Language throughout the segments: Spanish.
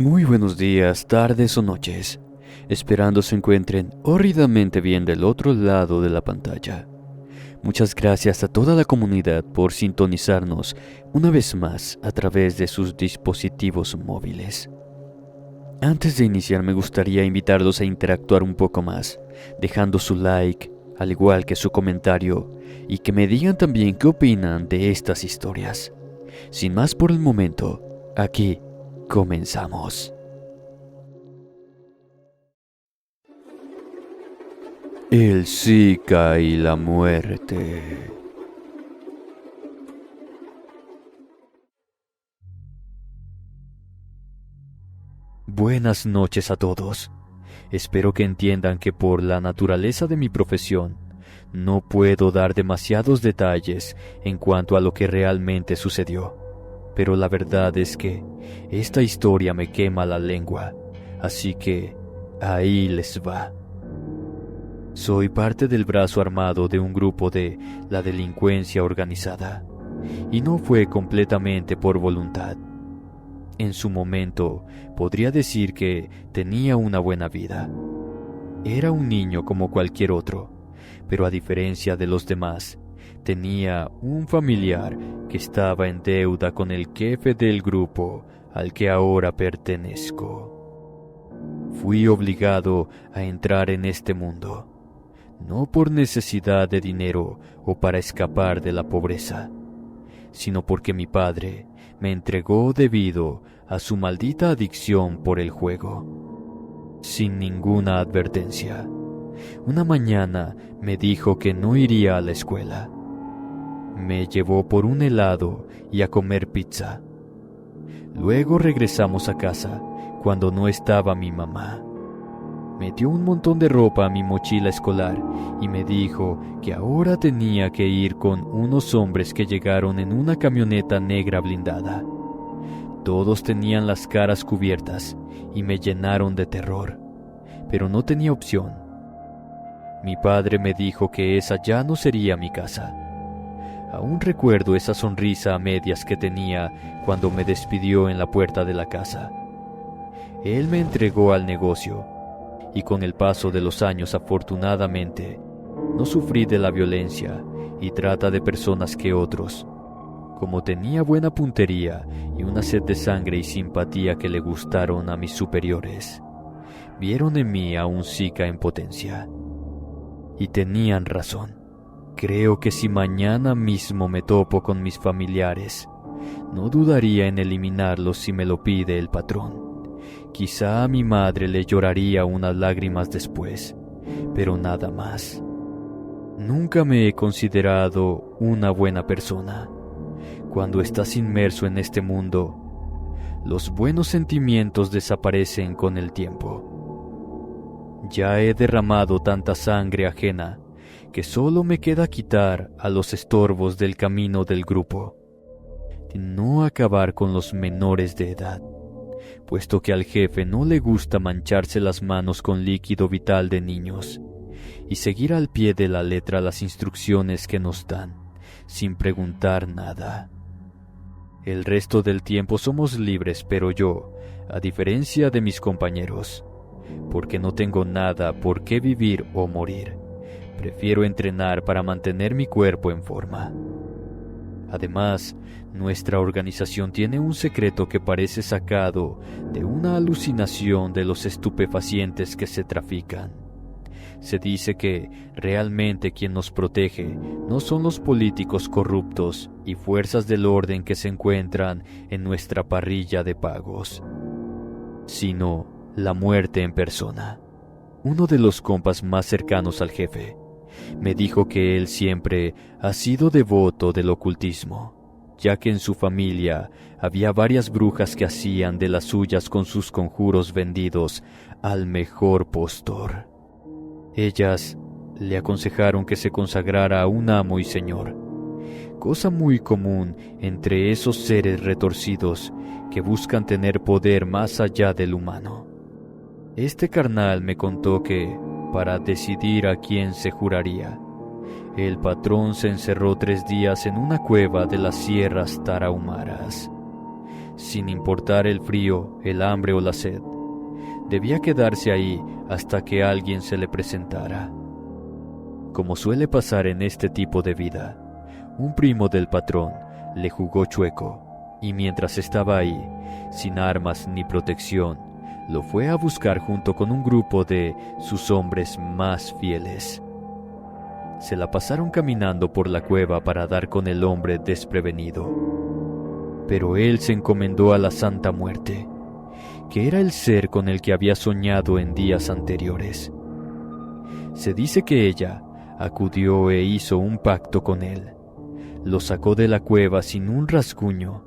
Muy buenos días, tardes o noches, esperando se encuentren horridamente bien del otro lado de la pantalla. Muchas gracias a toda la comunidad por sintonizarnos una vez más a través de sus dispositivos móviles. Antes de iniciar me gustaría invitarlos a interactuar un poco más, dejando su like, al igual que su comentario, y que me digan también qué opinan de estas historias. Sin más por el momento, aquí comenzamos. El Zika y la muerte. Buenas noches a todos. Espero que entiendan que por la naturaleza de mi profesión, no puedo dar demasiados detalles en cuanto a lo que realmente sucedió. Pero la verdad es que esta historia me quema la lengua, así que ahí les va. Soy parte del brazo armado de un grupo de la delincuencia organizada, y no fue completamente por voluntad. En su momento, podría decir que tenía una buena vida. Era un niño como cualquier otro, pero a diferencia de los demás, tenía un familiar que estaba en deuda con el jefe del grupo al que ahora pertenezco. Fui obligado a entrar en este mundo, no por necesidad de dinero o para escapar de la pobreza, sino porque mi padre me entregó debido a su maldita adicción por el juego. Sin ninguna advertencia, una mañana me dijo que no iría a la escuela. Me llevó por un helado y a comer pizza. Luego regresamos a casa cuando no estaba mi mamá. Me dio un montón de ropa a mi mochila escolar y me dijo que ahora tenía que ir con unos hombres que llegaron en una camioneta negra blindada. Todos tenían las caras cubiertas y me llenaron de terror, pero no tenía opción. Mi padre me dijo que esa ya no sería mi casa. Aún recuerdo esa sonrisa a medias que tenía cuando me despidió en la puerta de la casa. Él me entregó al negocio, y con el paso de los años afortunadamente no sufrí de la violencia y trata de personas que otros. Como tenía buena puntería y una sed de sangre y simpatía que le gustaron a mis superiores, vieron en mí a un Zika en potencia. Y tenían razón. Creo que si mañana mismo me topo con mis familiares, no dudaría en eliminarlos si me lo pide el patrón. Quizá a mi madre le lloraría unas lágrimas después, pero nada más. Nunca me he considerado una buena persona. Cuando estás inmerso en este mundo, los buenos sentimientos desaparecen con el tiempo. Ya he derramado tanta sangre ajena que solo me queda quitar a los estorbos del camino del grupo. No acabar con los menores de edad, puesto que al jefe no le gusta mancharse las manos con líquido vital de niños, y seguir al pie de la letra las instrucciones que nos dan, sin preguntar nada. El resto del tiempo somos libres, pero yo, a diferencia de mis compañeros, porque no tengo nada por qué vivir o morir, prefiero entrenar para mantener mi cuerpo en forma. Además, nuestra organización tiene un secreto que parece sacado de una alucinación de los estupefacientes que se trafican. Se dice que realmente quien nos protege no son los políticos corruptos y fuerzas del orden que se encuentran en nuestra parrilla de pagos, sino la muerte en persona. Uno de los compas más cercanos al jefe me dijo que él siempre ha sido devoto del ocultismo, ya que en su familia había varias brujas que hacían de las suyas con sus conjuros vendidos al mejor postor. Ellas le aconsejaron que se consagrara a un amo y señor, cosa muy común entre esos seres retorcidos que buscan tener poder más allá del humano. Este carnal me contó que, para decidir a quién se juraría, el patrón se encerró 3 días en una cueva de las sierras tarahumaras. sin importar el frío, el hambre o la sed. Debía quedarse ahí hasta que alguien se le presentara. Como suele pasar en este tipo de vida, un primo del patrón le jugó chueco y mientras estaba ahí, sin armas ni protección, lo fue a buscar junto con un grupo de sus hombres más fieles. Se la pasaron caminando por la cueva para dar con el hombre desprevenido. Pero él se encomendó a la Santa Muerte, que era el ser con el que había soñado en días anteriores. Se dice que ella acudió e hizo un pacto con él. Lo sacó de la cueva sin un rasguño,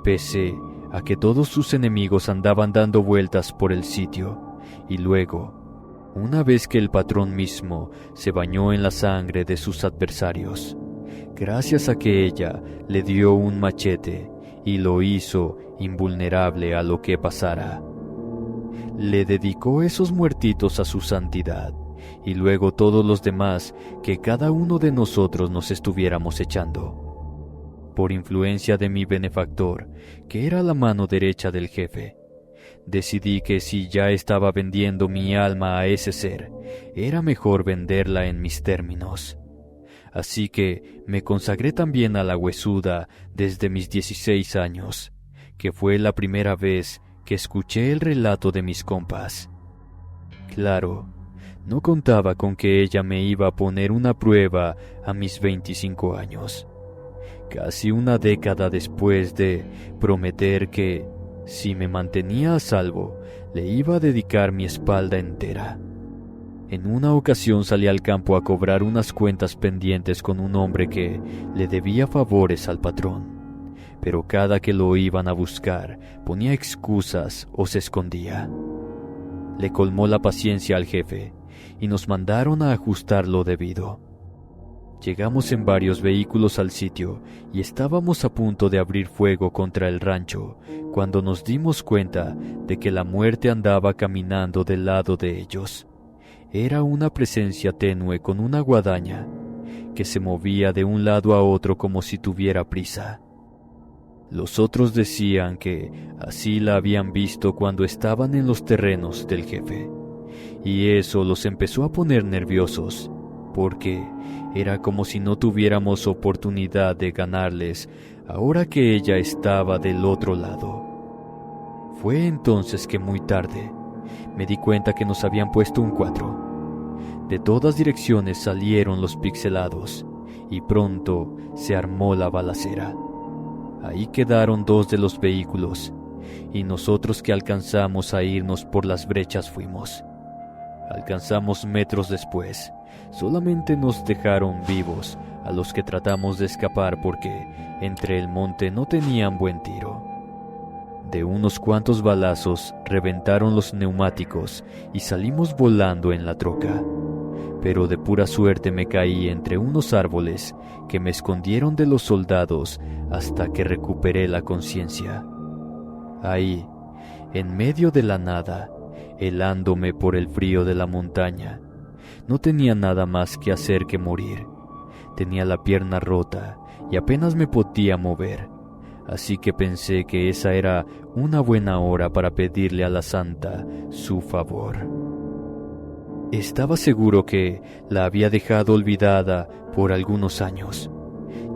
pese a que todos sus enemigos andaban dando vueltas por el sitio, y luego, una vez que el patrón mismo se bañó en la sangre de sus adversarios, gracias a que ella le dio un machete y lo hizo invulnerable a lo que pasara, le dedicó esos muertitos a su santidad, y luego todos los demás que cada uno de nosotros nos estuviéramos echando. Por influencia de mi benefactor, que era la mano derecha del jefe, decidí que si ya estaba vendiendo mi alma a ese ser, era mejor venderla en mis términos. Así que me consagré también a la huesuda desde mis 16 años, que fue la primera vez que escuché el relato de mis compas. Claro, no contaba con que ella me iba a poner una prueba a mis 25 años, casi una década después de prometer que, si me mantenía a salvo, le iba a dedicar mi espalda entera. En una ocasión salí al campo a cobrar unas cuentas pendientes con un hombre que le debía favores al patrón, pero cada que lo iban a buscar ponía excusas o se escondía. Le colmó la paciencia al jefe y nos mandaron a ajustar lo debido. Llegamos en varios vehículos al sitio y estábamos a punto de abrir fuego contra el rancho cuando nos dimos cuenta de que la muerte andaba caminando del lado de ellos. Era una presencia tenue con una guadaña que se movía de un lado a otro como si tuviera prisa. Los otros decían que así la habían visto cuando estaban en los terrenos del jefe, y eso los empezó a poner nerviosos, porque era como si no tuviéramos oportunidad de ganarles ahora que ella estaba del otro lado. Fue entonces que muy tarde me di cuenta que nos habían puesto un 4. De todas direcciones salieron los pixelados y pronto se armó la balacera. Ahí quedaron 2 de los vehículos y nosotros que alcanzamos a irnos por las brechas fuimos. Alcanzamos metros después. Solamente nos dejaron vivos a los que tratamos de escapar porque entre el monte no tenían buen tiro. De unos cuantos balazos reventaron los neumáticos y salimos volando en la troca. Pero de pura suerte me caí entre unos árboles que me escondieron de los soldados hasta que recuperé la conciencia. Ahí, en medio de la nada, helándome por el frío de la montaña, no tenía nada más que hacer que morir. Tenía la pierna rota y apenas me podía mover, así que pensé que esa era una buena hora para pedirle a la santa su favor. Estaba seguro que la había dejado olvidada por algunos años,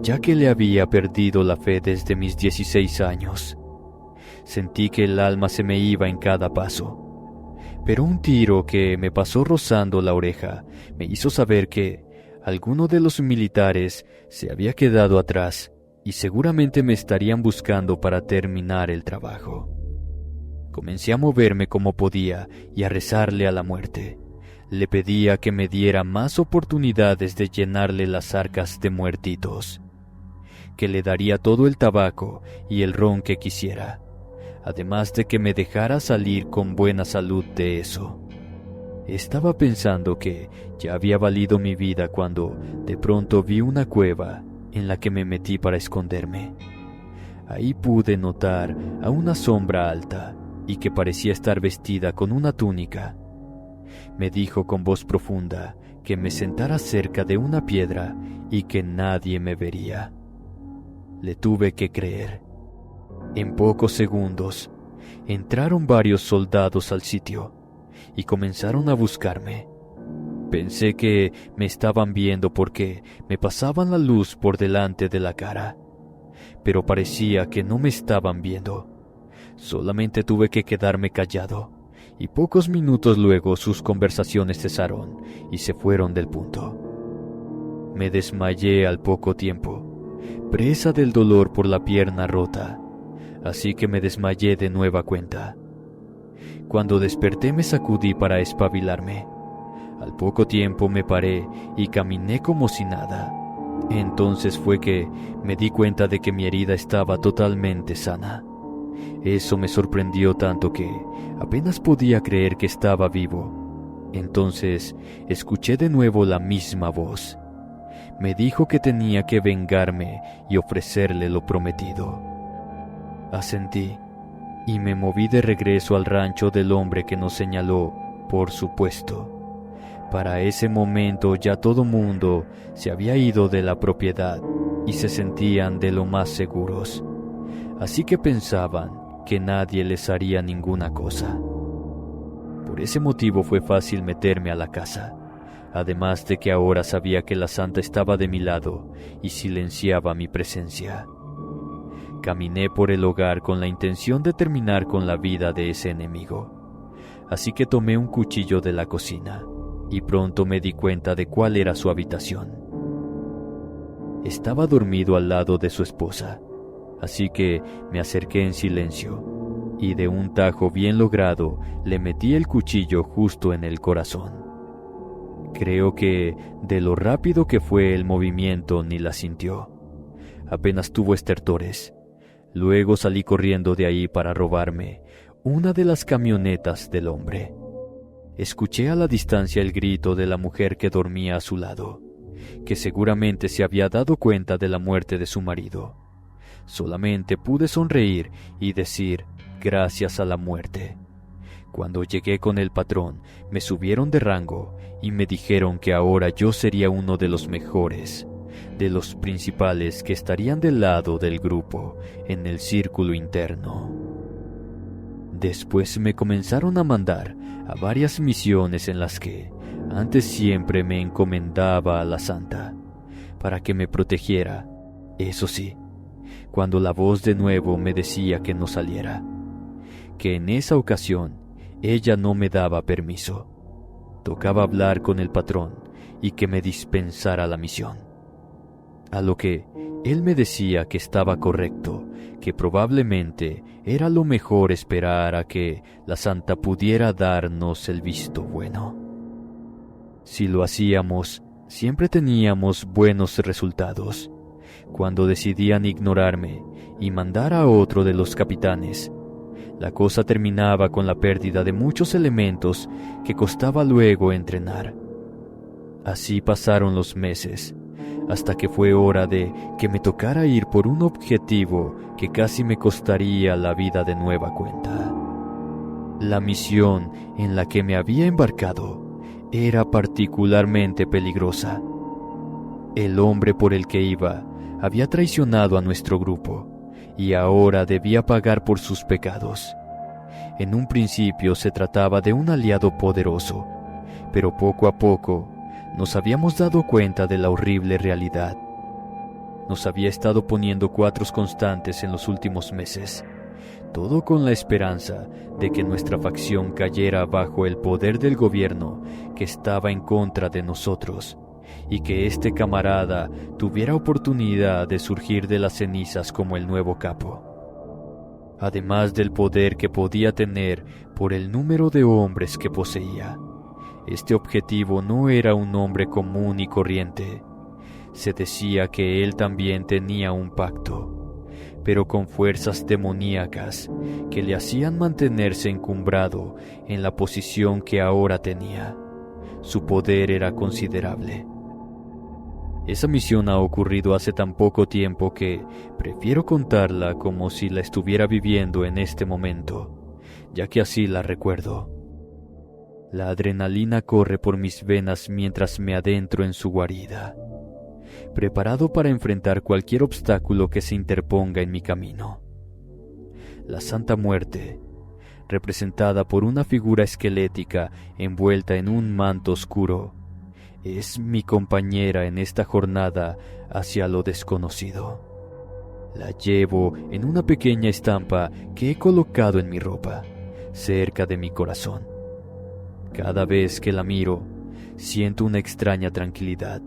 ya que le había perdido la fe desde mis 16 años. Sentí que el alma se me iba en cada paso. Pero un tiro que me pasó rozando la oreja me hizo saber que alguno de los militares se había quedado atrás y seguramente me estarían buscando para terminar el trabajo. Comencé a moverme como podía y a rezarle a la muerte. Le pedía que me diera más oportunidades de llenarle las arcas de muertitos, que le daría todo el tabaco y el ron que quisiera, además de que me dejara salir con buena salud de eso. Estaba pensando que ya había valido mi vida cuando de pronto vi una cueva en la que me metí para esconderme. Ahí pude notar a una sombra alta y que parecía estar vestida con una túnica. Me dijo con voz profunda que me sentara cerca de una piedra y que nadie me vería. Le tuve que creer. En pocos segundos, entraron varios soldados al sitio y comenzaron a buscarme. Pensé que me estaban viendo porque me pasaban la luz por delante de la cara, pero parecía que no me estaban viendo. Solamente tuve que quedarme callado, y pocos minutos luego sus conversaciones cesaron y se fueron del punto. Me desmayé al poco tiempo, presa del dolor por la pierna rota, así que me desmayé de nueva cuenta. Cuando desperté me sacudí para espabilarme. Al poco tiempo me paré y caminé como si nada. Entonces fue que me di cuenta de que mi herida estaba totalmente sana. Eso me sorprendió tanto que apenas podía creer que estaba vivo. Entonces escuché de nuevo la misma voz. Me dijo que tenía que vengarme y ofrecerle lo prometido. Asentí y me moví de regreso al rancho del hombre que nos señaló, por supuesto. Para ese momento ya todo mundo se había ido de la propiedad y se sentían de lo más seguros. Así que pensaban que nadie les haría ninguna cosa. Por ese motivo fue fácil meterme a la casa, además de que ahora sabía que la santa estaba de mi lado y silenciaba mi presencia. Caminé por el hogar con la intención de terminar con la vida de ese enemigo, así que tomé un cuchillo de la cocina y pronto me di cuenta de cuál era su habitación. Estaba dormido al lado de su esposa, así que me acerqué en silencio y de un tajo bien logrado le metí el cuchillo justo en el corazón. Creo que de lo rápido que fue el movimiento ni la sintió. Apenas tuvo estertores. Luego salí corriendo de ahí para robarme una de las camionetas del hombre. Escuché a la distancia el grito de la mujer que dormía a su lado, que seguramente se había dado cuenta de la muerte de su marido. Solamente pude sonreír y decir gracias a la muerte. Cuando llegué con el patrón, me subieron de rango y me dijeron que ahora yo sería uno de los mejores, de los principales que estarían del lado del grupo en el círculo interno. Después me comenzaron a mandar a varias misiones en las que antes siempre me encomendaba a la santa para que me protegiera. Eso sí, cuando la voz de nuevo me decía que no saliera, que en esa ocasión ella no me daba permiso. Tocaba hablar con el patrón y que me dispensara la misión. A lo que él me decía que estaba correcto, que probablemente era lo mejor esperar a que la santa pudiera darnos el visto bueno. Si lo hacíamos, siempre teníamos buenos resultados. Cuando decidían ignorarme y mandar a otro de los capitanes, la cosa terminaba con la pérdida de muchos elementos que costaba luego entrenar. Así pasaron los meses, hasta que fue hora de que me tocara ir por un objetivo que casi me costaría la vida de nueva cuenta. La misión en la que me había embarcado era particularmente peligrosa. El hombre por el que iba había traicionado a nuestro grupo y ahora debía pagar por sus pecados. En un principio se trataba de un aliado poderoso, pero poco a poco nos habíamos dado cuenta de la horrible realidad. Nos había estado poniendo cuatros constantes en los últimos meses, todo con la esperanza de que nuestra facción cayera bajo el poder del gobierno que estaba en contra de nosotros, y que este camarada tuviera oportunidad de surgir de las cenizas como el nuevo capo. Además del poder que podía tener por el número de hombres que poseía, este objetivo no era un hombre común y corriente. Se decía que él también tenía un pacto, pero con fuerzas demoníacas que le hacían mantenerse encumbrado en la posición que ahora tenía. Su poder era considerable. Esa misión ha ocurrido hace tan poco tiempo que prefiero contarla como si la estuviera viviendo en este momento, ya que así la recuerdo. La adrenalina corre por mis venas mientras me adentro en su guarida, preparado para enfrentar cualquier obstáculo que se interponga en mi camino. la Santa Muerte, representada por una figura esquelética envuelta en un manto oscuro, es mi compañera en esta jornada hacia lo desconocido. La llevo en una pequeña estampa que he colocado en mi ropa, cerca de mi corazón. Cada vez que la miro, siento una extraña tranquilidad,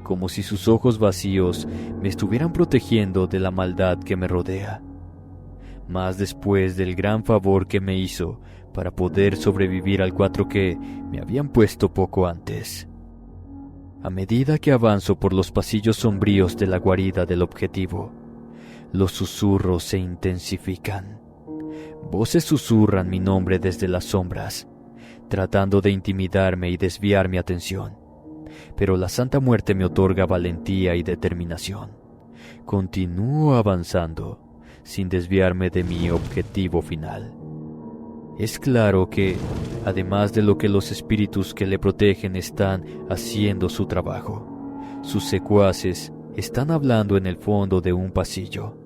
como si sus ojos vacíos me estuvieran protegiendo de la maldad que me rodea. Más después del gran favor que me hizo para poder sobrevivir al 4 que me habían puesto poco antes. A medida que avanzo por los pasillos sombríos de la guarida del objetivo, los susurros se intensifican. Voces susurran mi nombre desde las sombras, tratando de intimidarme y desviar mi atención. Pero la Santa Muerte me otorga valentía y determinación. Continúo avanzando, sin desviarme de mi objetivo final. Es claro que, además de lo que los espíritus que le protegen están haciendo su trabajo, sus secuaces están hablando en el fondo de un pasillo.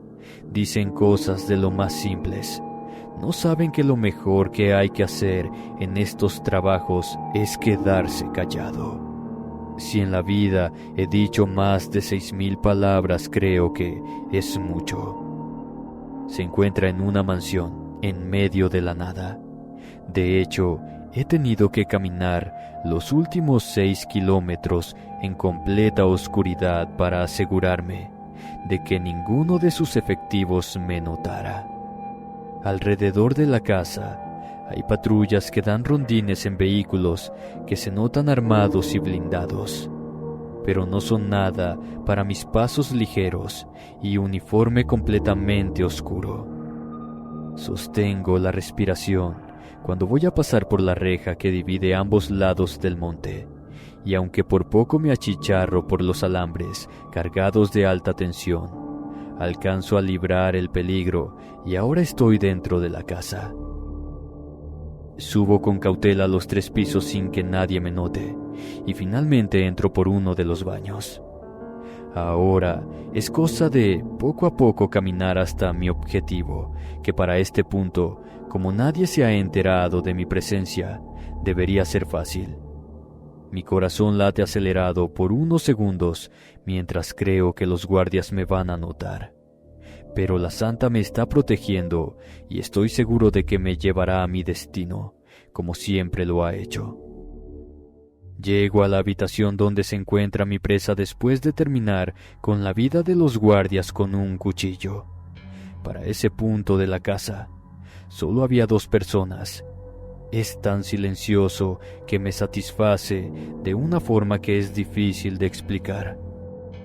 Dicen cosas de lo más simples. No saben que lo mejor que hay que hacer en estos trabajos es quedarse callado. Si en la vida he dicho más de 6,000 palabras, creo que es mucho. Se encuentra en una mansión, en medio de la nada. De hecho, he tenido que caminar los últimos 6 kilómetros en completa oscuridad para asegurarme de que ninguno de sus efectivos me notara. Alrededor de la casa hay patrullas que dan rondines en vehículos que se notan armados y blindados, pero no son nada para mis pasos ligeros y uniforme completamente oscuro. Sostengo la respiración cuando voy a pasar por la reja que divide ambos lados del monte, y aunque por poco me achicharro por los alambres cargados de alta tensión, alcanzo a librar el peligro y ahora estoy dentro de la casa. Subo con cautela los 3 pisos sin que nadie me note y finalmente entro por uno de los baños. Ahora es cosa de poco a poco caminar hasta mi objetivo, que para este punto, como nadie se ha enterado de mi presencia, debería ser fácil. Mi corazón late acelerado por unos segundos mientras creo que los guardias me van a notar. Pero la Santa me está protegiendo y estoy seguro de que me llevará a mi destino, como siempre lo ha hecho. Llego a la habitación donde se encuentra mi presa después de terminar con la vida de los guardias con un cuchillo. Para ese punto de la casa, solo había 2 personas. Es tan silencioso que me satisface de una forma que es difícil de explicar.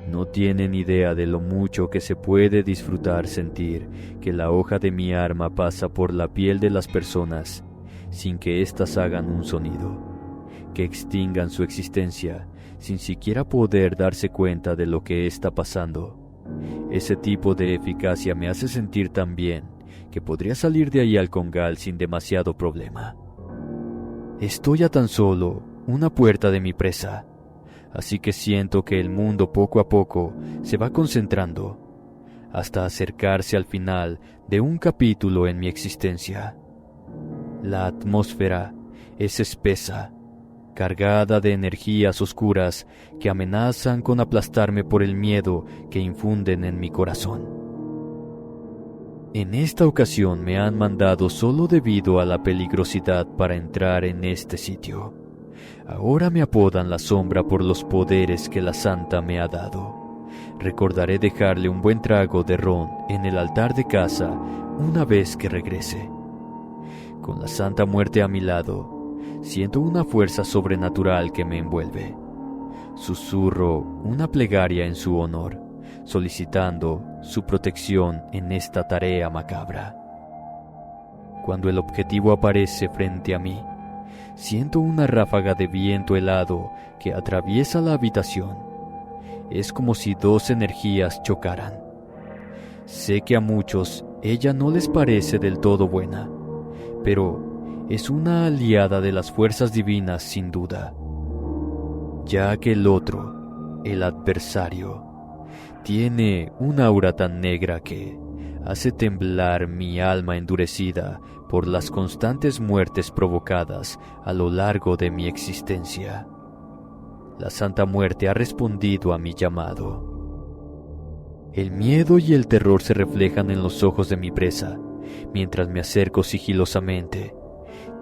No tienen idea de lo mucho que se puede disfrutar sentir que la hoja de mi arma pasa por la piel de las personas sin que éstas hagan un sonido, que extingan su existencia sin siquiera poder darse cuenta de lo que está pasando. Ese tipo de eficacia me hace sentir tan bien que podría salir de ahí al congal sin demasiado problema. Estoy a tan solo una puerta de mi presa, así que siento que el mundo poco a poco se va concentrando, hasta acercarse al final de un capítulo en mi existencia. La atmósfera es espesa, cargada de energías oscuras que amenazan con aplastarme por el miedo que infunden en mi corazón. En esta ocasión me han mandado solo debido a la peligrosidad para entrar en este sitio. Ahora me apodan la sombra por los poderes que la Santa me ha dado. Recordaré dejarle un buen trago de ron en el altar de casa una vez que regrese. Con la Santa Muerte a mi lado, siento una fuerza sobrenatural que me envuelve. Susurro una plegaria en su honor, solicitando su protección en esta tarea macabra. Cuando el objetivo aparece frente a mí, siento una ráfaga de viento helado que atraviesa la habitación. Es como si 2 energías chocaran. Sé que a muchos ella no les parece del todo buena, pero es una aliada de las fuerzas divinas sin duda, ya que el otro, el adversario, tiene un aura tan negra que, hace temblar mi alma endurecida por las constantes muertes provocadas a lo largo de mi existencia. La Santa Muerte ha respondido a mi llamado. El miedo y el terror se reflejan en los ojos de mi presa, mientras me acerco sigilosamente.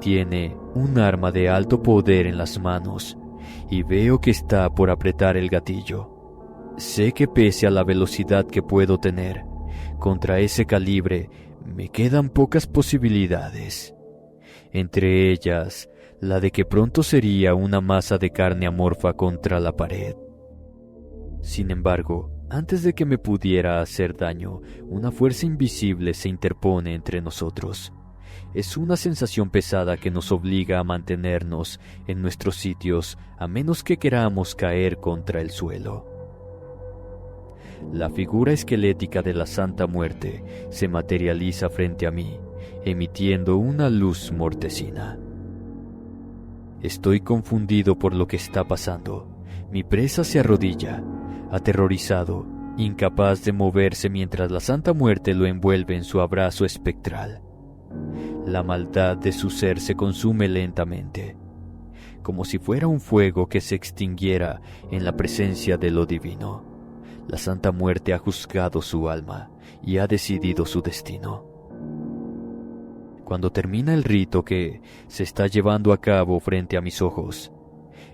Tiene un arma de alto poder en las manos, y veo que está por apretar el gatillo. Sé que pese a la velocidad que puedo tener, contra ese calibre me quedan pocas posibilidades. Entre ellas, la de que pronto sería una masa de carne amorfa contra la pared. Sin embargo, antes de que me pudiera hacer daño, una fuerza invisible se interpone entre nosotros. Es una sensación pesada que nos obliga a mantenernos en nuestros sitios a menos que queramos caer contra el suelo. La figura esquelética de la Santa Muerte se materializa frente a mí, emitiendo una luz mortecina. Estoy confundido por lo que está pasando. Mi presa se arrodilla, aterrorizado, incapaz de moverse mientras la Santa Muerte lo envuelve en su abrazo espectral. La maldad de su ser se consume lentamente, como si fuera un fuego que se extinguiera en la presencia de lo divino. La Santa Muerte ha juzgado su alma y ha decidido su destino. Cuando termina el rito que se está llevando a cabo frente a mis ojos,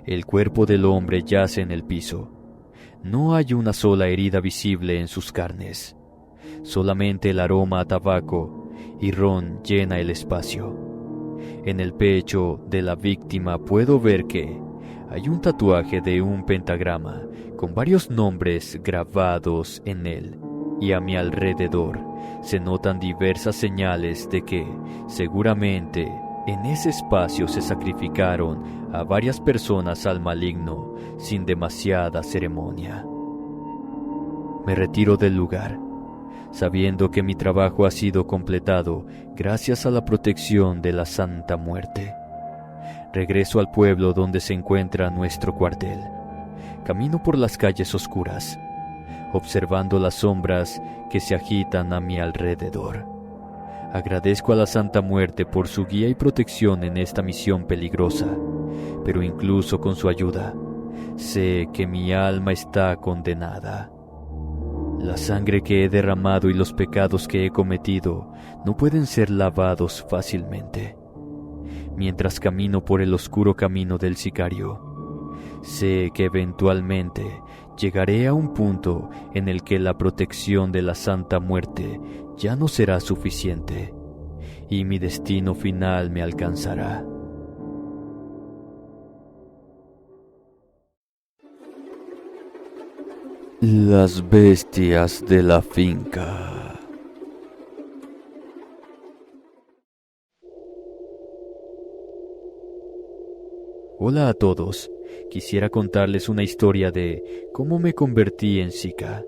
el cuerpo del hombre yace en el piso. No hay una sola herida visible en sus carnes. Solamente el aroma a tabaco y ron llena el espacio. En el pecho de la víctima puedo ver que hay un tatuaje de un pentagrama con varios nombres grabados en él, y a mi alrededor se notan diversas señales de que, seguramente, en ese espacio se sacrificaron a varias personas al maligno sin demasiada ceremonia. Me retiro del lugar, sabiendo que mi trabajo ha sido completado gracias a la protección de la Santa Muerte. Regreso al pueblo donde se encuentra nuestro cuartel. Camino por las calles oscuras, observando las sombras que se agitan a mi alrededor. Agradezco a la Santa Muerte por su guía y protección en esta misión peligrosa, pero incluso con su ayuda, sé que mi alma está condenada. La sangre que he derramado y los pecados que he cometido no pueden ser lavados fácilmente. Mientras camino por el oscuro camino del sicario, sé que eventualmente llegaré a un punto en el que la protección de la Santa Muerte ya no será suficiente y mi destino final me alcanzará. Las bestias de la finca. Hola a todos. Quisiera contarles una historia de cómo me convertí en Zika,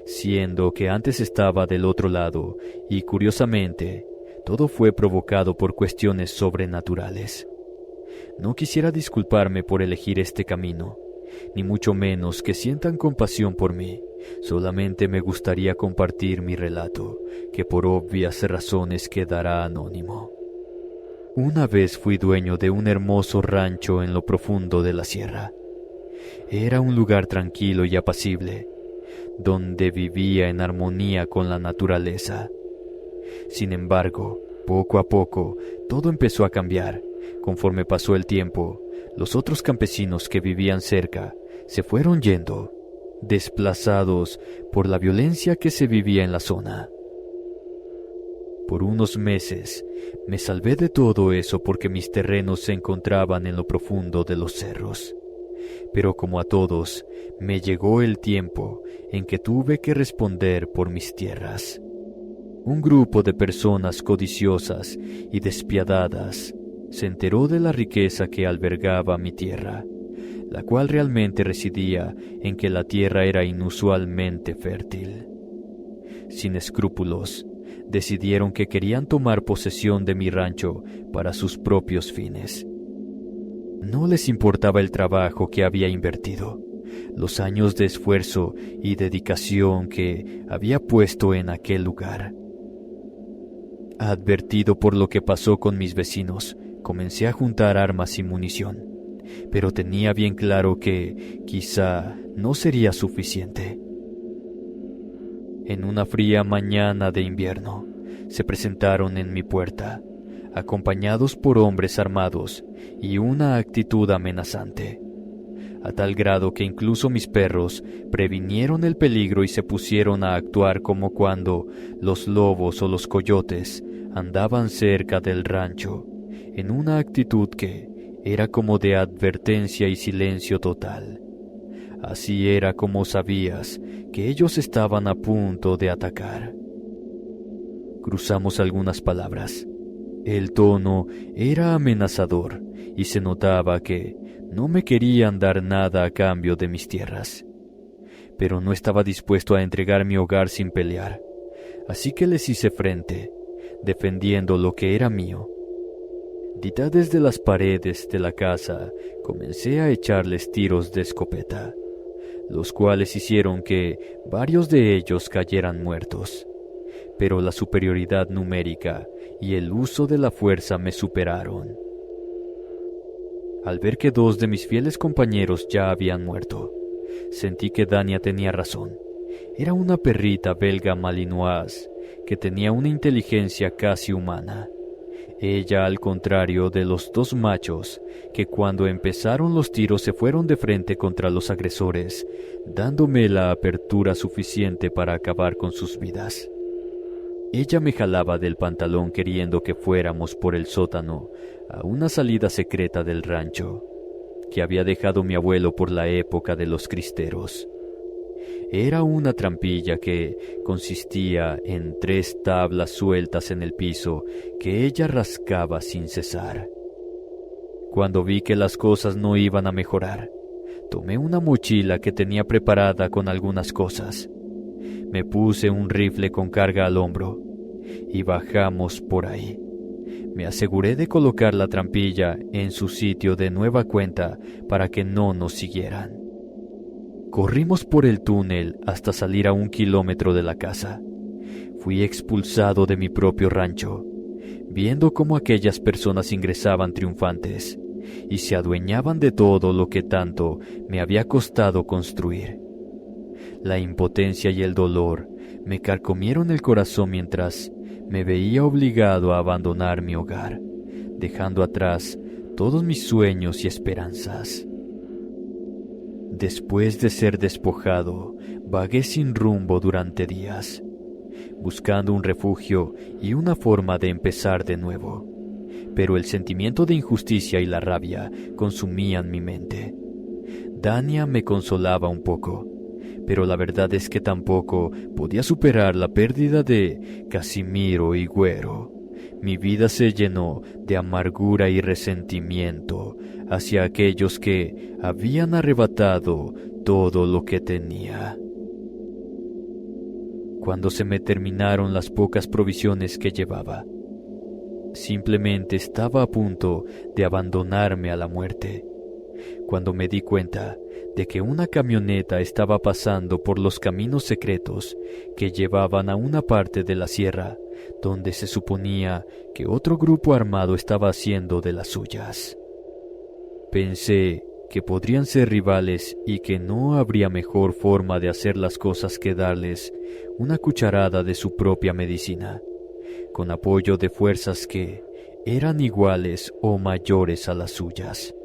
siendo que antes estaba del otro lado y, curiosamente, todo fue provocado por cuestiones sobrenaturales. No quisiera disculparme por elegir este camino, ni mucho menos que sientan compasión por mí. Solamente me gustaría compartir mi relato, que por obvias razones quedará anónimo. Una vez fui dueño de un hermoso rancho en lo profundo de la sierra. Era un lugar tranquilo y apacible, donde vivía en armonía con la naturaleza. Sin embargo, poco a poco, todo empezó a cambiar. Conforme pasó el tiempo, los otros campesinos que vivían cerca se fueron yendo, desplazados por la violencia que se vivía en la zona. Por unos meses me salvé de todo eso porque mis terrenos se encontraban en lo profundo de los cerros. Pero como a todos, me llegó el tiempo en que tuve que responder por mis tierras. Un grupo de personas codiciosas y despiadadas se enteró de la riqueza que albergaba mi tierra, la cual realmente residía en que la tierra era inusualmente fértil. Sin escrúpulos, decidieron que querían tomar posesión de mi rancho para sus propios fines. No les importaba el trabajo que había invertido, los años de esfuerzo y dedicación que había puesto en aquel lugar. Advertido por lo que pasó con mis vecinos, comencé a juntar armas y munición, pero tenía bien claro que quizá no sería suficiente. En una fría mañana de invierno, se presentaron en mi puerta, acompañados por hombres armados y una actitud amenazante, a tal grado que incluso mis perros previnieron el peligro y se pusieron a actuar como cuando los lobos o los coyotes andaban cerca del rancho, en una actitud que era como de advertencia y silencio total. Así era como sabías que ellos estaban a punto de atacar. Cruzamos algunas palabras. El tono era amenazador y se notaba que no me querían dar nada a cambio de mis tierras. Pero no estaba dispuesto a entregar mi hogar sin pelear, así que les hice frente, defendiendo lo que era mío. Desde las paredes de la casa comencé a echarles tiros de escopeta, los cuales hicieron que varios de ellos cayeran muertos. Pero la superioridad numérica y el uso de la fuerza me superaron. Al ver que 2 de mis fieles compañeros ya habían muerto, sentí que Dania tenía razón. Era una perrita belga malinois que tenía una inteligencia casi humana. Ella, al contrario de los 2 machos, que cuando empezaron los tiros se fueron de frente contra los agresores, dándome la apertura suficiente para acabar con sus vidas. Ella me jalaba del pantalón queriendo que fuéramos por el sótano a una salida secreta del rancho, que había dejado mi abuelo por la época de los cristeros. Era una trampilla que consistía en 3 tablas sueltas en el piso que ella rascaba sin cesar. Cuando vi que las cosas no iban a mejorar, tomé una mochila que tenía preparada con algunas cosas. Me puse un rifle con carga al hombro y bajamos por ahí. Me aseguré de colocar la trampilla en su sitio de nueva cuenta para que no nos siguieran. Corrimos por el túnel hasta salir a 1 kilómetro de la casa. Fui expulsado de mi propio rancho, viendo cómo aquellas personas ingresaban triunfantes y se adueñaban de todo lo que tanto me había costado construir. La impotencia y el dolor me carcomieron el corazón mientras me veía obligado a abandonar mi hogar, dejando atrás todos mis sueños y esperanzas. Después de ser despojado, vagué sin rumbo durante días, buscando un refugio y una forma de empezar de nuevo. Pero el sentimiento de injusticia y la rabia consumían mi mente. Dania me consolaba un poco, pero la verdad es que tampoco podía superar la pérdida de Casimiro y Güero. Mi vida se llenó de amargura y resentimiento hacia aquellos que habían arrebatado todo lo que tenía. Cuando se me terminaron las pocas provisiones que llevaba, simplemente estaba a punto de abandonarme a la muerte, cuando me di cuenta de que una camioneta estaba pasando por los caminos secretos que llevaban a una parte de la sierra donde se suponía que otro grupo armado estaba haciendo de las suyas. Pensé que podrían ser rivales y que no habría mejor forma de hacer las cosas que darles una cucharada de su propia medicina, con apoyo de fuerzas que eran iguales o mayores a las suyas.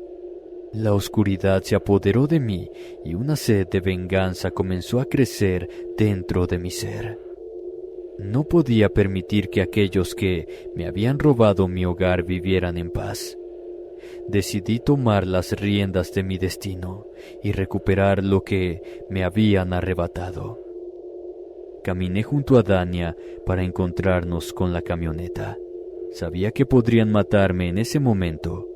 La oscuridad se apoderó de mí y una sed de venganza comenzó a crecer dentro de mi ser. No podía permitir que aquellos que me habían robado mi hogar vivieran en paz. Decidí tomar las riendas de mi destino y recuperar lo que me habían arrebatado. Caminé junto a Dania para encontrarnos con la camioneta. Sabía que podrían matarme en ese momento,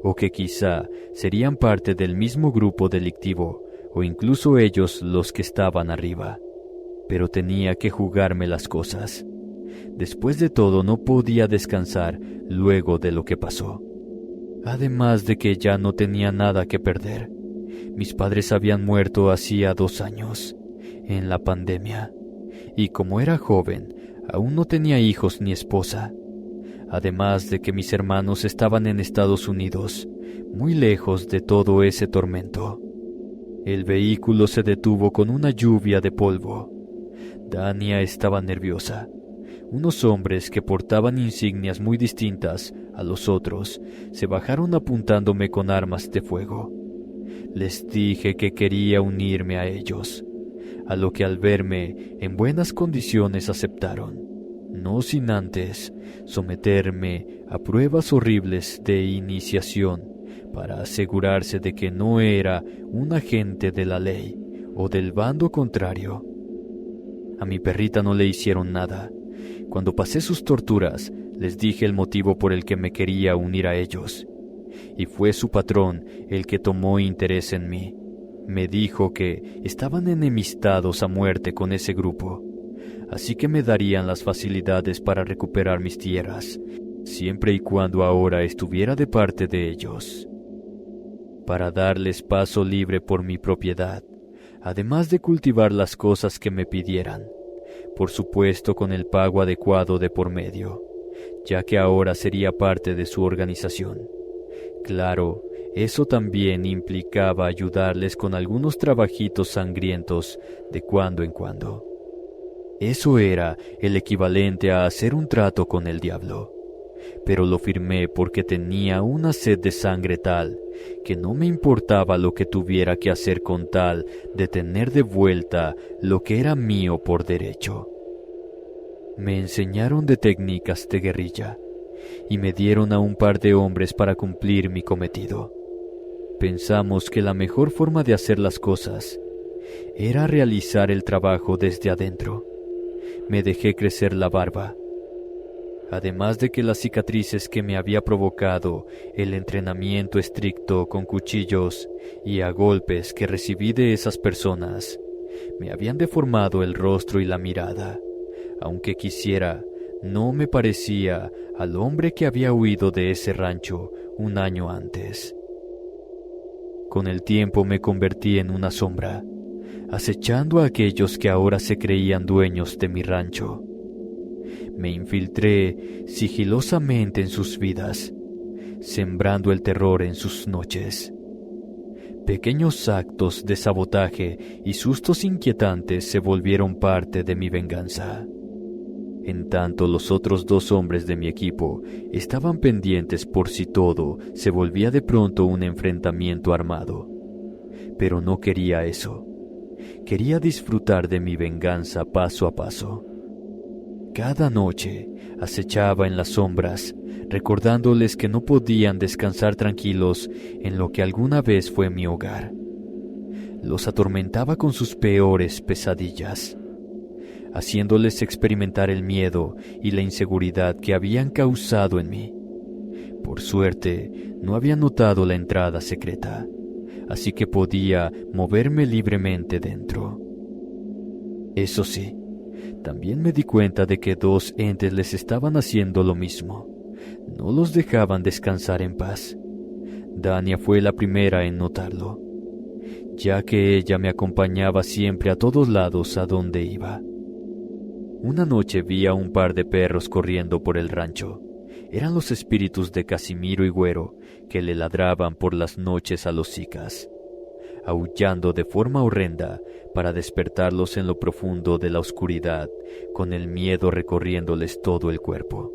o que quizá serían parte del mismo grupo delictivo, o incluso ellos los que estaban arriba. Pero tenía que jugarme las cosas. Después de todo, no podía descansar luego de lo que pasó. Además de que ya no tenía nada que perder. Mis padres habían muerto hacía 2 años, en la pandemia, y como era joven, aún no tenía hijos ni esposa. además de que mis hermanos estaban en Estados Unidos, muy lejos de todo ese tormento. El vehículo se detuvo con una lluvia de polvo. Dania estaba nerviosa. Unos hombres que portaban insignias muy distintas a los otros se bajaron apuntándome con armas de fuego. Les dije que quería unirme a ellos, a lo que al verme en buenas condiciones aceptaron, no sin antes someterme a pruebas horribles de iniciación para asegurarse de que no era un agente de la ley o del bando contrario. A mi perrita no le hicieron nada. Cuando pasé sus torturas, les dije el motivo por el que me quería unir a ellos, y fue su patrón el que tomó interés en mí. Me dijo que estaban enemistados a muerte con ese grupo, así que me darían las facilidades para recuperar mis tierras, siempre y cuando ahora estuviera de parte de ellos, para darles paso libre por mi propiedad, además de cultivar las cosas que me pidieran, por supuesto con el pago adecuado de por medio, ya que ahora sería parte de su organización. Claro, eso también implicaba ayudarles con algunos trabajitos sangrientos de cuando en cuando. Eso era el equivalente a hacer un trato con el diablo. Pero lo firmé porque tenía una sed de sangre tal que no me importaba lo que tuviera que hacer con tal de tener de vuelta lo que era mío por derecho. Me enseñaron de técnicas de guerrilla y me dieron a un par de hombres para cumplir mi cometido. Pensamos que la mejor forma de hacer las cosas era realizar el trabajo desde adentro. Me dejé crecer la barba. Además de que las cicatrices que me había provocado el entrenamiento estricto con cuchillos y a golpes que recibí de esas personas, me habían deformado el rostro y la mirada. Aunque quisiera, no me parecía al hombre que había huido de ese rancho un año antes. Con el tiempo me convertí en una sombra, acechando a aquellos que ahora se creían dueños de mi rancho. Me infiltré sigilosamente en sus vidas, sembrando el terror en sus noches. Pequeños actos de sabotaje y sustos inquietantes se volvieron parte de mi venganza. En tanto, los otros dos hombres de mi equipo estaban pendientes por si todo se volvía de pronto un enfrentamiento armado. Pero no quería eso. Quería disfrutar de mi venganza paso a paso. Cada noche acechaba en las sombras, recordándoles que no podían descansar tranquilos en lo que alguna vez fue mi hogar. Los atormentaba con sus peores pesadillas, haciéndoles experimentar el miedo y la inseguridad que habían causado en mí. Por suerte, no había notado la entrada secreta, así que podía moverme libremente dentro. Eso sí, también me di cuenta de que dos entes les estaban haciendo lo mismo. No los dejaban descansar en paz. Dania fue la primera en notarlo, ya que ella me acompañaba siempre a todos lados a donde iba. Una noche vi a un par de perros corriendo por el rancho. Eran los espíritus de Casimiro y Güero que le ladraban por las noches a los Zicas, aullando de forma horrenda para despertarlos en lo profundo de la oscuridad, con el miedo recorriéndoles todo el cuerpo.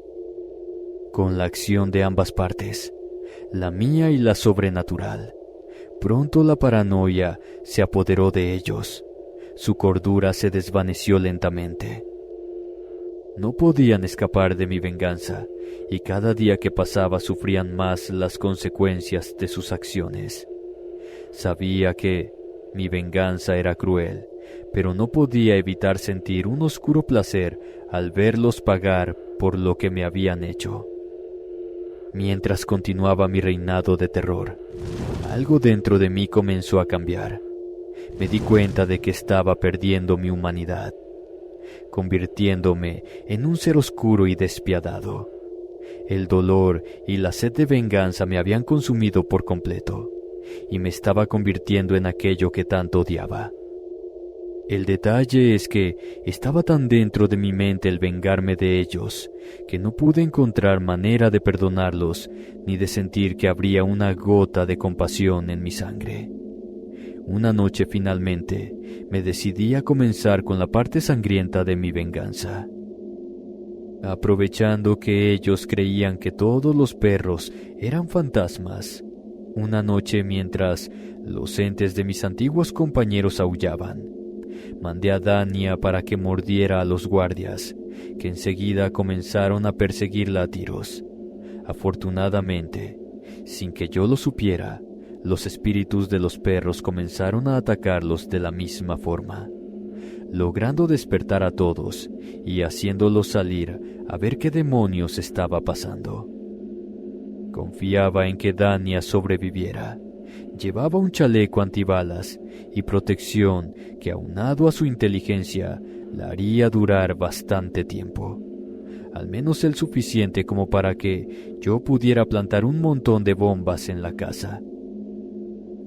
Con la acción de ambas partes, la mía y la sobrenatural, pronto la paranoia se apoderó de ellos. Su cordura se desvaneció lentamente. No podían escapar de mi venganza, y cada día que pasaba sufrían más las consecuencias de sus acciones. Sabía que mi venganza era cruel, pero no podía evitar sentir un oscuro placer al verlos pagar por lo que me habían hecho. Mientras continuaba mi reinado de terror, algo dentro de mí comenzó a cambiar. Me di cuenta de que estaba perdiendo mi humanidad, convirtiéndome en un ser oscuro y despiadado. El dolor y la sed de venganza me habían consumido por completo, y me estaba convirtiendo en aquello que tanto odiaba. El detalle es que estaba tan dentro de mi mente el vengarme de ellos, que no pude encontrar manera de perdonarlos ni de sentir que habría una gota de compasión en mi sangre. Una noche finalmente me decidí a comenzar con la parte sangrienta de mi venganza. Aprovechando que ellos creían que todos los perros eran fantasmas, una noche mientras los entes de mis antiguos compañeros aullaban, mandé a Dania para que mordiera a los guardias, que enseguida comenzaron a perseguirla a tiros. Afortunadamente, sin que yo lo supiera, los espíritus de los perros comenzaron a atacarlos de la misma forma, logrando despertar a todos y haciéndolos salir a ver qué demonios estaba pasando. Confiaba en que Dania sobreviviera. Llevaba un chaleco antibalas y protección que, aunado a su inteligencia, la haría durar bastante tiempo. Al menos el suficiente como para que yo pudiera plantar un montón de bombas en la casa.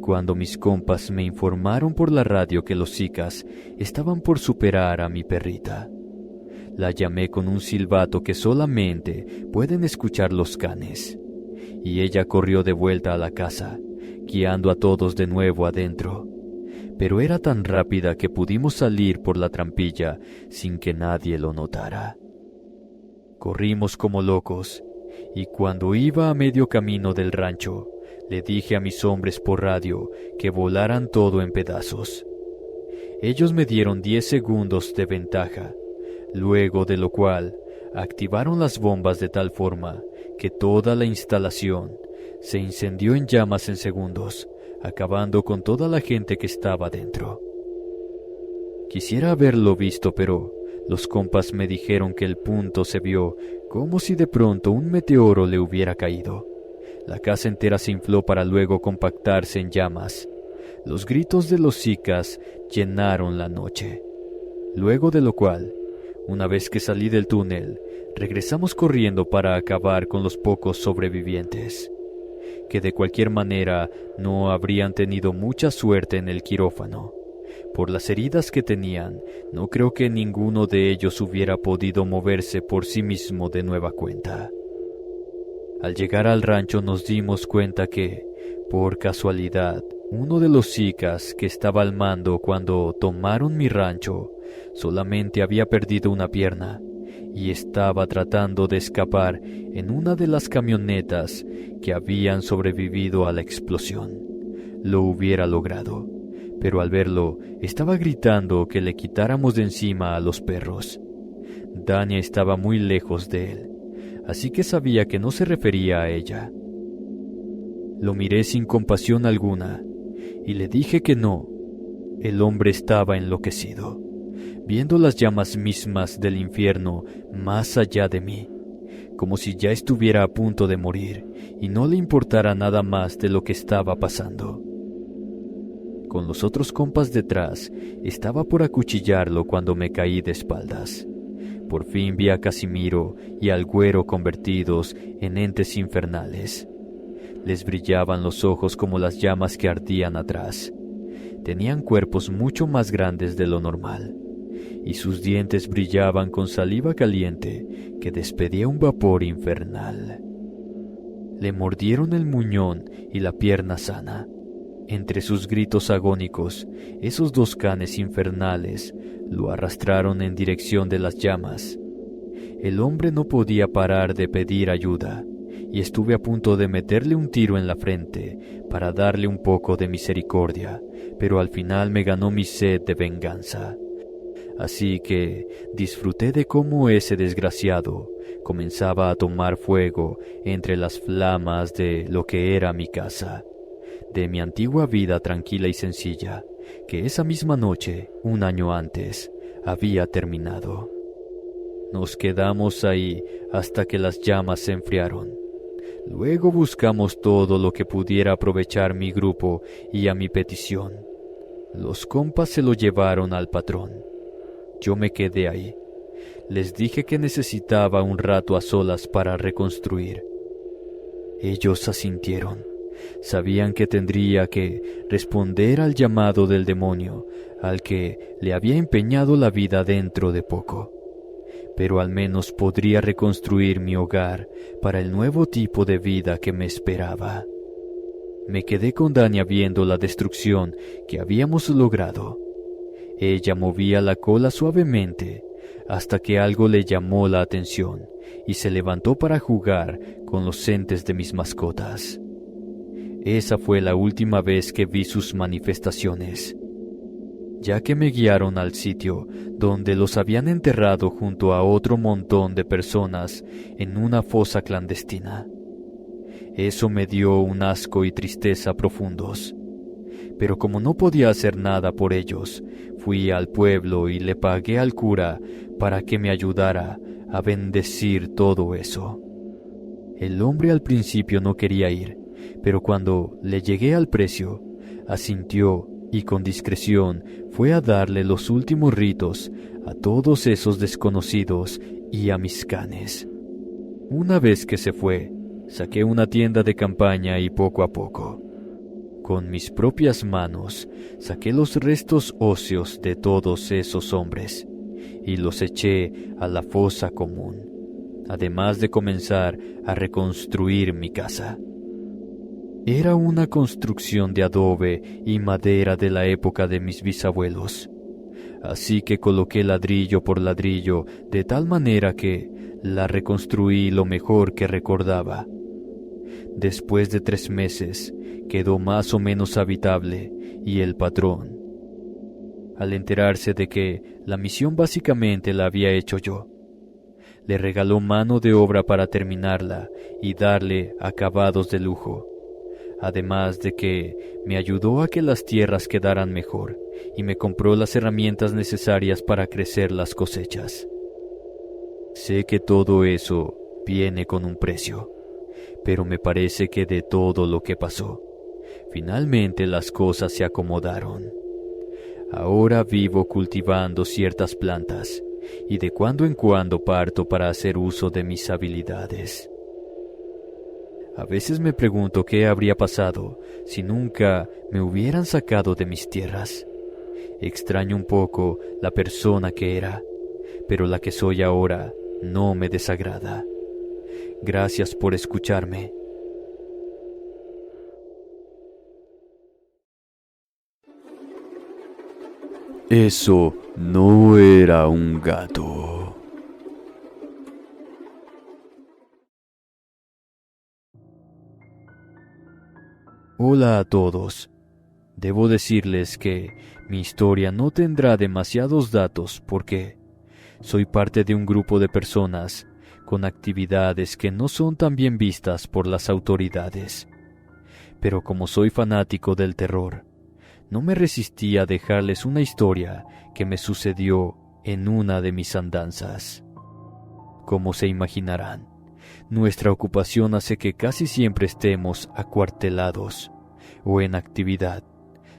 Cuando mis compas me informaron por la radio que los Zicas estaban por superar a mi perrita, la llamé con un silbato que solamente pueden escuchar los canes, y ella corrió de vuelta a la casa, guiando a todos de nuevo adentro. Pero era tan rápida que pudimos salir por la trampilla sin que nadie lo notara. Corrimos como locos, y cuando iba a medio camino del rancho, le dije a mis hombres por radio que volaran todo en pedazos. Ellos me dieron 10 segundos de ventaja, luego de lo cual activaron las bombas de tal forma que toda la instalación se incendió en llamas en segundos, acabando con toda la gente que estaba dentro. Quisiera haberlo visto, pero los compas me dijeron que el punto se vio como si de pronto un meteoro le hubiera caído. La casa entera se infló para luego compactarse en llamas. Los gritos de los Zicas llenaron la noche. Luego de lo cual, una vez que salí del túnel, regresamos corriendo para acabar con los pocos sobrevivientes, que de cualquier manera no habrían tenido mucha suerte en el quirófano. Por las heridas que tenían, no creo que ninguno de ellos hubiera podido moverse por sí mismo de nueva cuenta. Al llegar al rancho nos dimos cuenta que, por casualidad, uno de los Zicas que estaba al mando cuando tomaron mi rancho solamente había perdido una pierna y estaba tratando de escapar en una de las camionetas que habían sobrevivido a la explosión. Lo hubiera logrado, pero al verlo estaba gritando que le quitáramos de encima a los perros. Dania estaba muy lejos de él, así que sabía que no se refería a ella. Lo miré sin compasión alguna y le dije que no. El hombre estaba enloquecido, viendo las llamas mismas del infierno más allá de mí, como si ya estuviera a punto de morir y no le importara nada más de lo que estaba pasando. Con los otros compas detrás, estaba por acuchillarlo cuando me caí de espaldas. Por fin vi a Casimiro y al Güero convertidos en entes infernales. Les brillaban los ojos como las llamas que ardían atrás. Tenían cuerpos mucho más grandes de lo normal, y sus dientes brillaban con saliva caliente que despedía un vapor infernal. Le mordieron el muñón y la pierna sana. Entre sus gritos agónicos, esos dos canes infernales lo arrastraron en dirección de las llamas. El hombre no podía parar de pedir ayuda, y estuve a punto de meterle un tiro en la frente para darle un poco de misericordia, pero al final me ganó mi sed de venganza. Así que disfruté de cómo ese desgraciado comenzaba a tomar fuego entre las flamas de lo que era mi casa, de mi antigua vida tranquila y sencilla, que esa misma noche, un año antes, había terminado. Nos quedamos ahí hasta que las llamas se enfriaron. Luego buscamos todo lo que pudiera aprovechar mi grupo y a mi petición. Los compas se lo llevaron al patrón. Yo me quedé ahí. Les dije que necesitaba un rato a solas para reconstruir. Ellos asintieron, Sabían que tendría que responder al llamado del demonio, al que le había empeñado la vida dentro de poco. Pero al menos podría reconstruir mi hogar para el nuevo tipo de vida que me esperaba. Me quedé con Dania viendo la destrucción que habíamos logrado. Ella movía la cola suavemente hasta que algo le llamó la atención y se levantó para jugar con los entes de mis mascotas. Esa fue la última vez que vi sus manifestaciones, ya que me guiaron al sitio donde los habían enterrado junto a otro montón de personas en una fosa clandestina. Eso me dio un asco y tristeza profundos. Pero como no podía hacer nada por ellos, fui al pueblo y le pagué al cura para que me ayudara a bendecir todo eso. El hombre al principio no quería ir, pero cuando le llegué al precio, asintió y con discreción fue a darle los últimos ritos a todos esos desconocidos y a mis canes. Una vez que se fue, saqué una tienda de campaña y poco a poco, con mis propias manos, saqué los restos óseos de todos esos hombres y los eché a la fosa común, además de comenzar a reconstruir mi casa. Era una construcción de adobe y madera de la época de mis bisabuelos, así que coloqué ladrillo por ladrillo de tal manera que la reconstruí lo mejor que recordaba. Después de 3 meses, quedó más o menos habitable y el patrón, al enterarse de que la misión básicamente la había hecho yo, le regaló mano de obra para terminarla y darle acabados de lujo, además de que me ayudó a que las tierras quedaran mejor y me compró las herramientas necesarias para crecer las cosechas. Sé que todo eso viene con un precio, pero me parece que de todo lo que pasó, finalmente las cosas se acomodaron. Ahora vivo cultivando ciertas plantas y de cuando en cuando parto para hacer uso de mis habilidades. A veces me pregunto qué habría pasado si nunca me hubieran sacado de mis tierras. Extraño un poco la persona que era, pero la que soy ahora no me desagrada. Gracias por escucharme. Eso no era un gato. Hola a todos. Debo decirles que mi historia no tendrá demasiados datos porque soy parte de un grupo de personas con actividades que no son tan bien vistas por las autoridades. Pero como soy fanático del terror, no me resistí a dejarles una historia que me sucedió en una de mis andanzas. Como se imaginarán, nuestra ocupación hace que casi siempre estemos acuartelados o en actividad.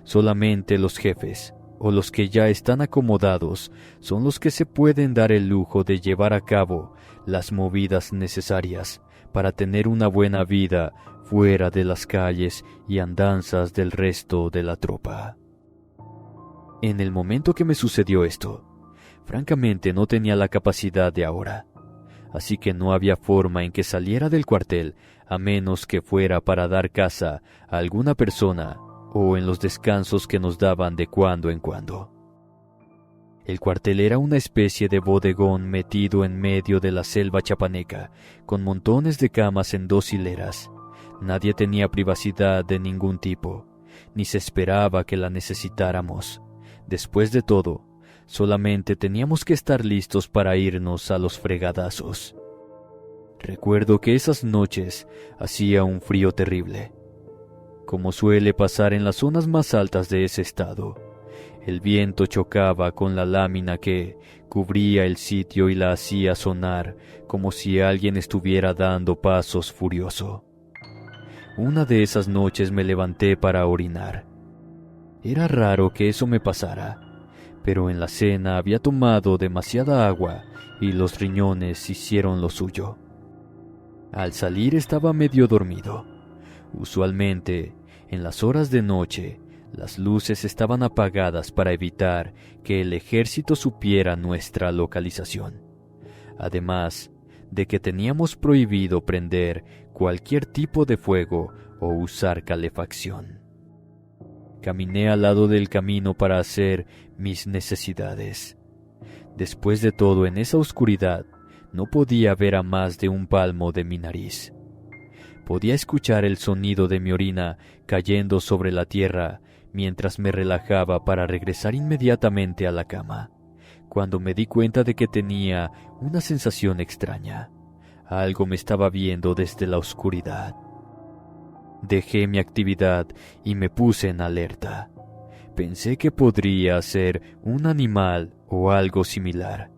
Solamente los jefes o los que ya están acomodados son los que se pueden dar el lujo de llevar a cabo las movidas necesarias para tener una buena vida fuera de las calles y andanzas del resto de la tropa. En el momento que me sucedió esto, francamente no tenía la capacidad de ahora, así que no había forma en que saliera del cuartel a menos que fuera para dar caza a alguna persona o en los descansos que nos daban de cuando en cuando. El cuartel era una especie de bodegón metido en medio de la selva chapaneca, con montones de camas en 2 hileras. Nadie tenía privacidad de ningún tipo, ni se esperaba que la necesitáramos. Después de todo, solamente teníamos que estar listos para irnos a los fregadazos. Recuerdo que esas noches hacía un frío terrible. Como suele pasar en las zonas más altas de ese estado, el viento chocaba con la lámina que cubría el sitio y la hacía sonar como si alguien estuviera dando pasos furioso. Una de esas noches me levanté para orinar. Era raro que eso me pasara, pero en la cena había tomado demasiada agua y los riñones hicieron lo suyo. Al salir estaba medio dormido. Usualmente, en las horas de noche, las luces estaban apagadas para evitar que el ejército supiera nuestra localización. Además de que teníamos prohibido prender cualquier tipo de fuego o usar calefacción. Caminé al lado del camino para hacer mis necesidades. Después de todo, en esa oscuridad, no podía ver a más de un palmo de mi nariz. Podía escuchar el sonido de mi orina cayendo sobre la tierra mientras me relajaba para regresar inmediatamente a la cama, cuando me di cuenta de que tenía una sensación extraña. Algo me estaba viendo desde la oscuridad. Dejé mi actividad y me puse en alerta. Pensé que podría ser un animal o algo similar,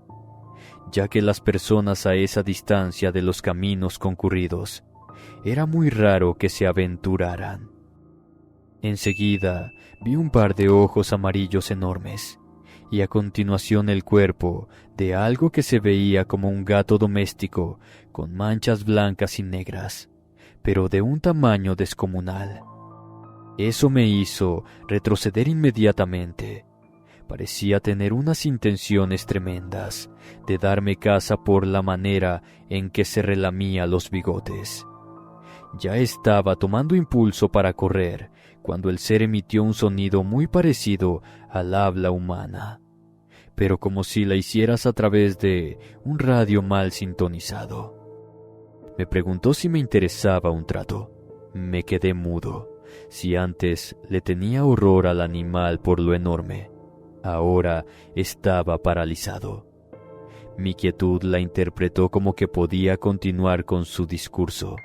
ya que las personas a esa distancia de los caminos concurridos era muy raro que se aventuraran. Enseguida vi un par de ojos amarillos enormes y a continuación el cuerpo de algo que se veía como un gato doméstico con manchas blancas y negras, pero de un tamaño descomunal. Eso me hizo retroceder inmediatamente. Parecía tener unas intenciones tremendas de darme caza por la manera en que se relamía los bigotes. Ya estaba tomando impulso para correr cuando el ser emitió un sonido muy parecido al habla humana, pero como si la hicieras a través de un radio mal sintonizado. Me preguntó si me interesaba un trato. Me quedé mudo. Si antes le tenía horror al animal por lo enorme, ahora estaba paralizado. Mi quietud la interpretó como que podía continuar con su discurso.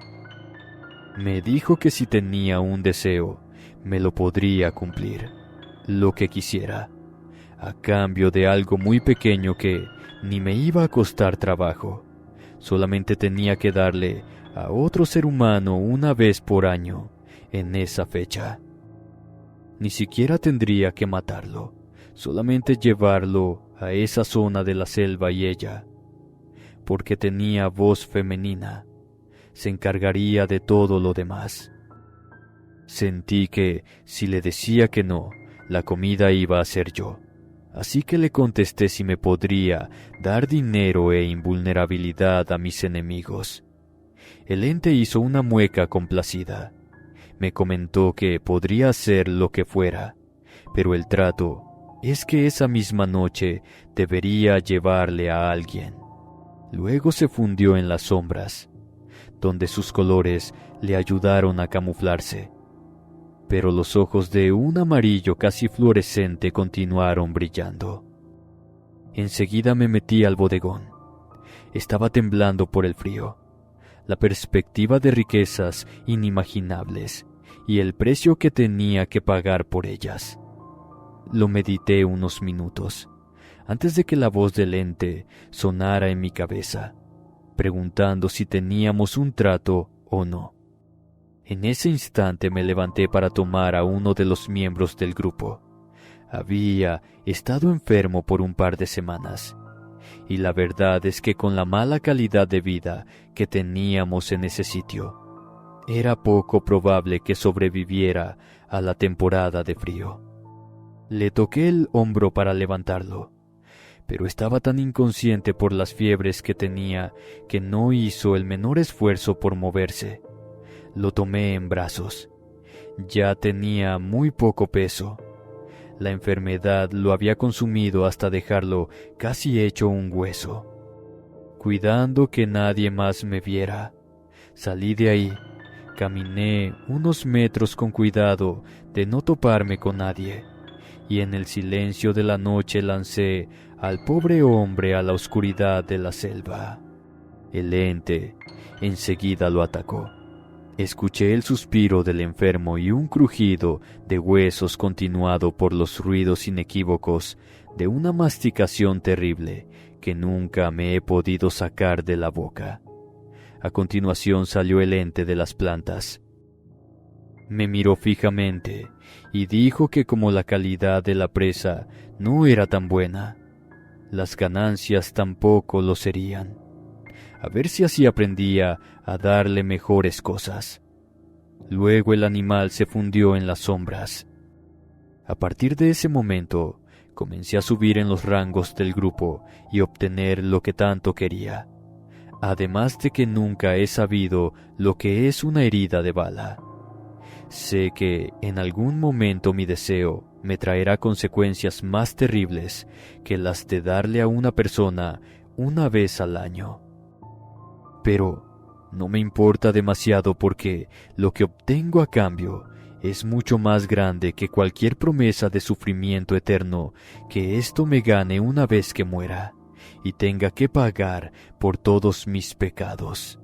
Me dijo que si tenía un deseo, me lo podría cumplir, lo que quisiera, a cambio de algo muy pequeño que ni me iba a costar trabajo. Solamente tenía que darle a otro ser humano una vez por año en esa fecha. Ni siquiera tendría que matarlo, solamente llevarlo a esa zona de la selva y ella, porque tenía voz femenina, se encargaría de todo lo demás. Sentí que, si le decía que no, la comida iba a ser yo. Así que le contesté si me podría dar dinero e invulnerabilidad a mis enemigos. El ente hizo una mueca complacida. Me comentó que podría hacer lo que fuera, pero el trato es que esa misma noche debería llevarle a alguien. Luego se fundió en las sombras, donde sus colores le ayudaron a camuflarse. Pero los ojos de un amarillo casi fluorescente continuaron brillando. Enseguida me metí al bodegón. Estaba temblando por el frío, la perspectiva de riquezas inimaginables y el precio que tenía que pagar por ellas. Lo medité unos minutos, antes de que la voz del ente sonara en mi cabeza, preguntando si teníamos un trato o no. En ese instante me levanté para tomar a uno de los miembros del grupo. Había estado enfermo por un par de semanas, y la verdad es que con la mala calidad de vida que teníamos en ese sitio, era poco probable que sobreviviera a la temporada de frío. Le toqué el hombro para levantarlo, pero estaba tan inconsciente por las fiebres que tenía que no hizo el menor esfuerzo por moverse. Lo tomé en brazos. Ya tenía muy poco peso. La enfermedad lo había consumido hasta dejarlo casi hecho un hueso. Cuidando que nadie más me viera, salí de ahí. Caminé unos metros con cuidado de no toparme con nadie, y en el silencio de la noche lancé al pobre hombre a la oscuridad de la selva. El ente enseguida lo atacó. Escuché el suspiro del enfermo y un crujido de huesos continuado por los ruidos inequívocos de una masticación terrible que nunca me he podido sacar de la boca. A continuación salió el ente de las plantas. Me miró fijamente y dijo que como la calidad de la presa no era tan buena, las ganancias tampoco lo serían. A ver si así aprendía a darle mejores cosas. Luego el animal se fundió en las sombras. A partir de ese momento, comencé a subir en los rangos del grupo y obtener lo que tanto quería. Además de que nunca he sabido lo que es una herida de bala. Sé que en algún momento mi deseo me traerá consecuencias más terribles que las de darle a una persona una vez al año. Pero no me importa demasiado porque lo que obtengo a cambio es mucho más grande que cualquier promesa de sufrimiento eterno que esto me gane una vez que muera y tenga que pagar por todos mis pecados.